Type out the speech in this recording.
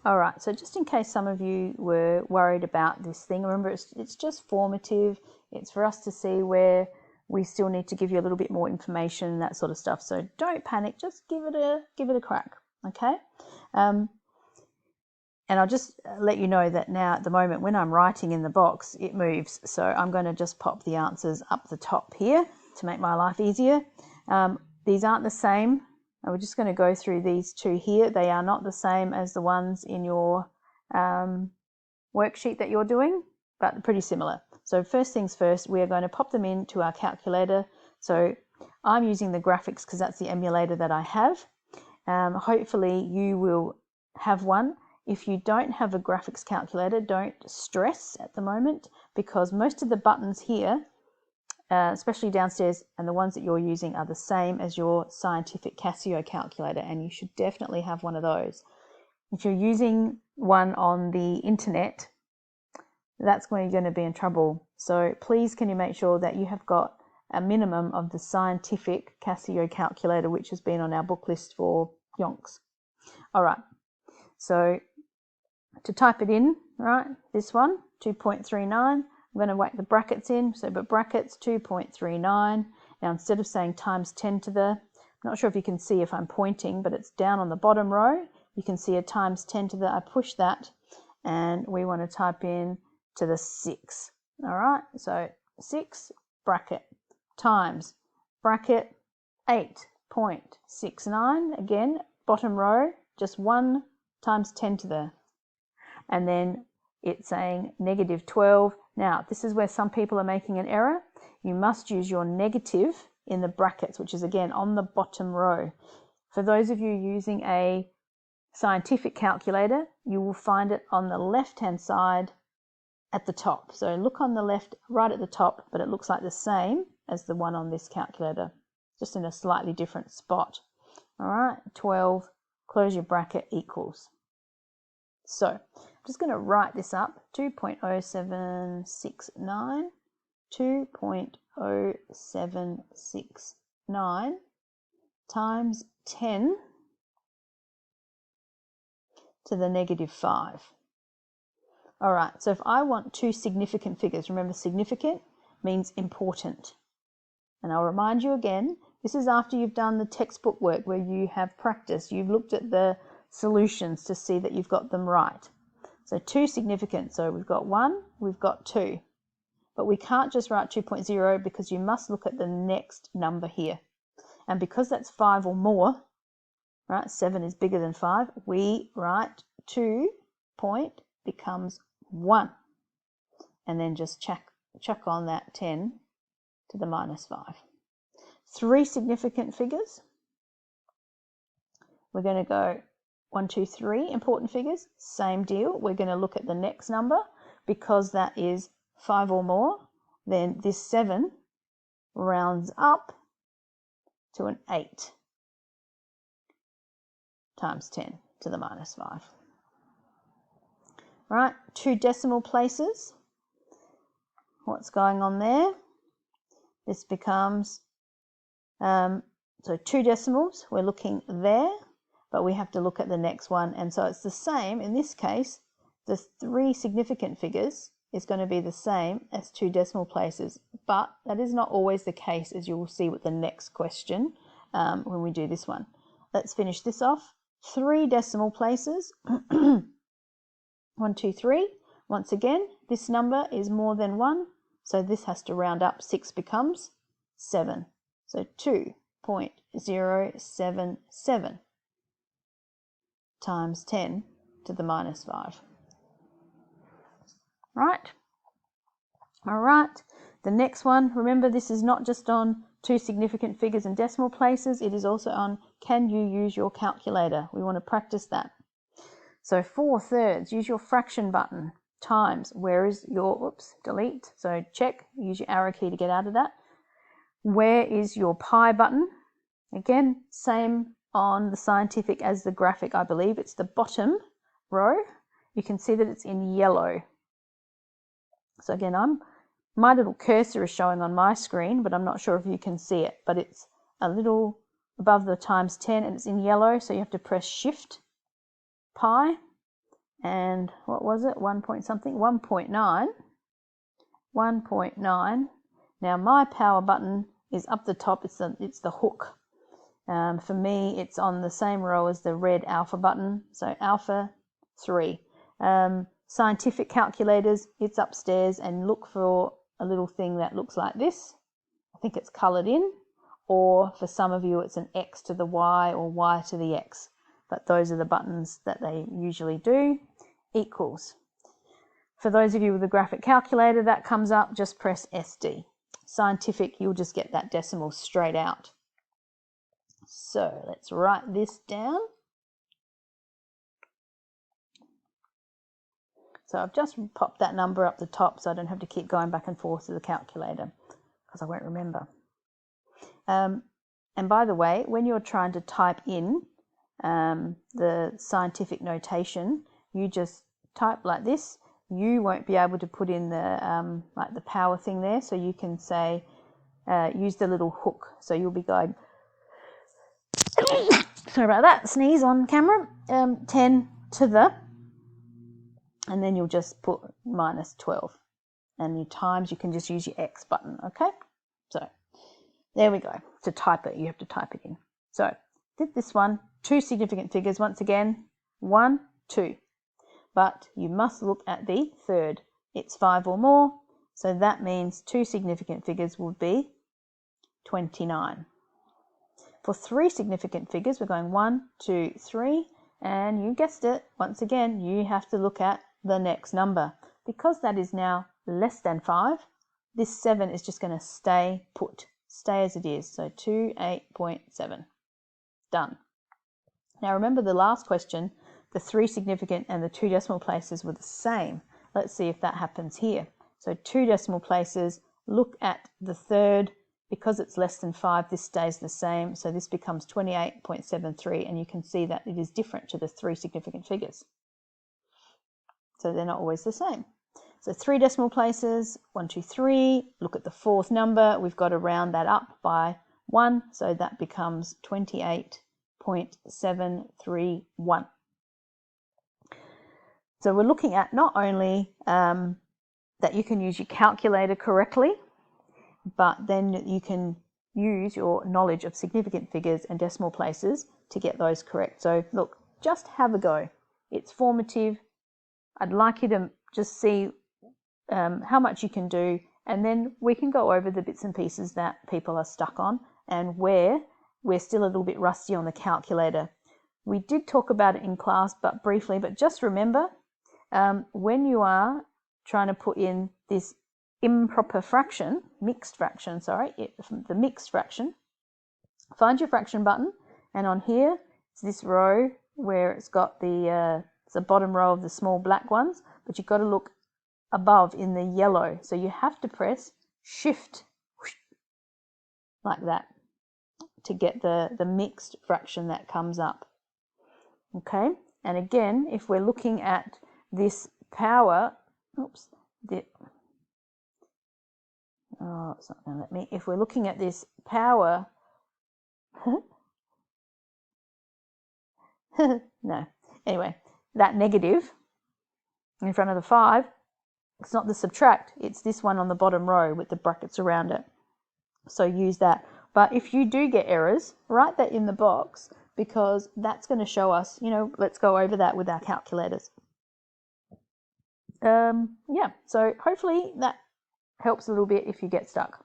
All right, so just in case some of you were worried about this thing, remember it's just formative. It's for us to see where we still need to give you a little bit more information and that sort of stuff. So don't panic, just give it a crack, okay? And I'll just let you know that now at the moment when I'm writing in the box, it moves. So I'm going to just pop the answers up the top here to make my life easier. These aren't the same. We're just going to go through these two here. They are not the same as the ones in your worksheet that you're doing, but they're pretty similar. So first things first, we are going to pop them into our calculator. So I'm using the graphics because that's the emulator that I have. Hopefully you will have one. If you don't have a graphics calculator, don't stress at the moment, because most of the buttons here, especially downstairs, and the ones that you're using are the same as your scientific Casio calculator, and you should definitely have one of those. If you're using one on the internet, that's when you're going to be in trouble. So please can you make sure that you have got a minimum of the scientific Casio calculator, which has been on our book list for yonks. All right, so to type it in, right, this one, 2.39, I'm going to whack the brackets in, so but brackets 2.39. Now instead of saying times 10 to the, I'm not sure if you can see if I'm pointing, but it's down on the bottom row. You can see a times 10 to the, I push that, and we want to type in to the 6. All right, so 6 bracket times bracket 8.69, again, bottom row, just 1 times 10 to the, and then it's saying negative 12. Now, this is where some people are making an error. You must use your negative in the brackets, which is again on the bottom row. For those of you using a scientific calculator, you will find it on the left-hand side at the top. So look on the left, right at the top, but it looks like the same as the one on this calculator, just in a slightly different spot. All right, 12, close your bracket, equals. So I'm just going to write this up, 2.0769, 2.0769 times 10 to the negative 5. All right, so if I want two significant figures, remember significant means important. And I'll remind you again, this is after you've done the textbook work where you have practiced, you've looked at the solutions to see that you've got them right. So two significant, so we've got 1, we've got 2. But we can't just write 2.0 because you must look at the next number here. And because that's 5 or more, right, 7 is bigger than 5, we write 2 point becomes 1. And then just chuck on that 10 to the minus 5. 3 significant figures. We're going to go 1, 2, 3 important figures. Same deal. We're going to look at the next number. Because that is 5 or more, then this 7 rounds up to an 8 times 10 to the minus 5. Right, 2 decimal places. What's going on there? This becomes, so 2 decimals, we're looking there, but we have to look at the next one. And so it's the same, in this case, the 3 significant figures is going to be the same as 2 decimal places, but that is not always the case, as you will see with the next question when we do this one. Let's finish this off. 3 decimal places, 1, 2, 3. Once again, this number is more than 1, so this has to round up. 6 becomes 7. So 2.077 times 10 to the minus 5. Right? All right. The next one, remember this is not just on 2 significant figures and decimal places, it is also on can you use your calculator. We want to practice that. So 4/3, use your fraction button, times, where is your, oops, delete, so check, use your arrow key to get out of that. Where is your pi button? Again, same on the scientific as the graphic, I believe. It's the bottom row. You can see that it's in yellow. So again, my little cursor is showing on my screen, but I'm not sure if you can see it, but it's a little above the times 10 and it's in yellow, so you have to press Shift, Pi, and what was it, 1 point something, 1.9. 1.9. Now my power button is up the top, it's the hook. For me, it's on the same row as the red alpha button, so alpha 3. Scientific calculators, it's upstairs, and look for a little thing that looks like this. I think it's coloured in, or for some of you it's an X to the Y or Y to the X, but those are the buttons that they usually do. Equals. For those of you with a graphic calculator, that comes up, just press SD. Scientific, you'll just get that decimal straight out. So let's write this down. So I've just popped that number up the top so I don't have to keep going back and forth to the calculator because I won't remember. And by the way, when you're trying to type in the scientific notation, you just type like this. You won't be able to put in the like the power thing there, so you can say use the little hook. So you'll be going sorry about that, sneeze on camera, 10 to the, and then you'll just put minus 12, and your times you can just use your X button. Okay, so there we go. To type it, you have to type it in. So did this one, 2 significant figures once again, 1, 2. But you must look at the third. It's 5 or more, so that means 2 significant figures would be 29. For 3 significant figures, we're going 1, 2, 3, and you guessed it, once again, you have to look at the next number. Because that is now less than 5, this 7 is just going to stay put, stay as it is, so 28.7. Done. Now remember the last question, the 3 significant and the 2 decimal places were the same. Let's see if that happens here. So 2 decimal places, look at the third. Because it's less than 5, this stays the same. So this becomes 28.73, and you can see that it is different to the 3 significant figures. So they're not always the same. So 3 decimal places, 1, 2, 3. Look at the fourth number. We've got to round that up by 1, so that becomes 28.731. So we're looking at not only that you can use your calculator correctly, but then you can use your knowledge of significant figures and decimal places to get those correct. So look, just have a go. It's formative. I'd like you to just see how much you can do, and then we can go over the bits and pieces that people are stuck on and where we're still a little bit rusty on the calculator. We did talk about it in class, but briefly, but just remember, when you are trying to put in this improper fraction, mixed fraction, the mixed fraction, find your fraction button, and on here, it's this row where it's got the bottom row of the small black ones, but you've got to look above in the yellow. So you have to press Shift like that to get the mixed fraction that comes up. Okay, and again, if we're looking at this power, it's not going to let me. If we're looking at this power, no. Anyway, that negative in front of the 5, it's not the subtract, it's this one on the bottom row with the brackets around it. So use that. But if you do get errors, write that in the box, because that's going to show us, let's go over that with our calculators. Yeah, so hopefully that helps a little bit if you get stuck.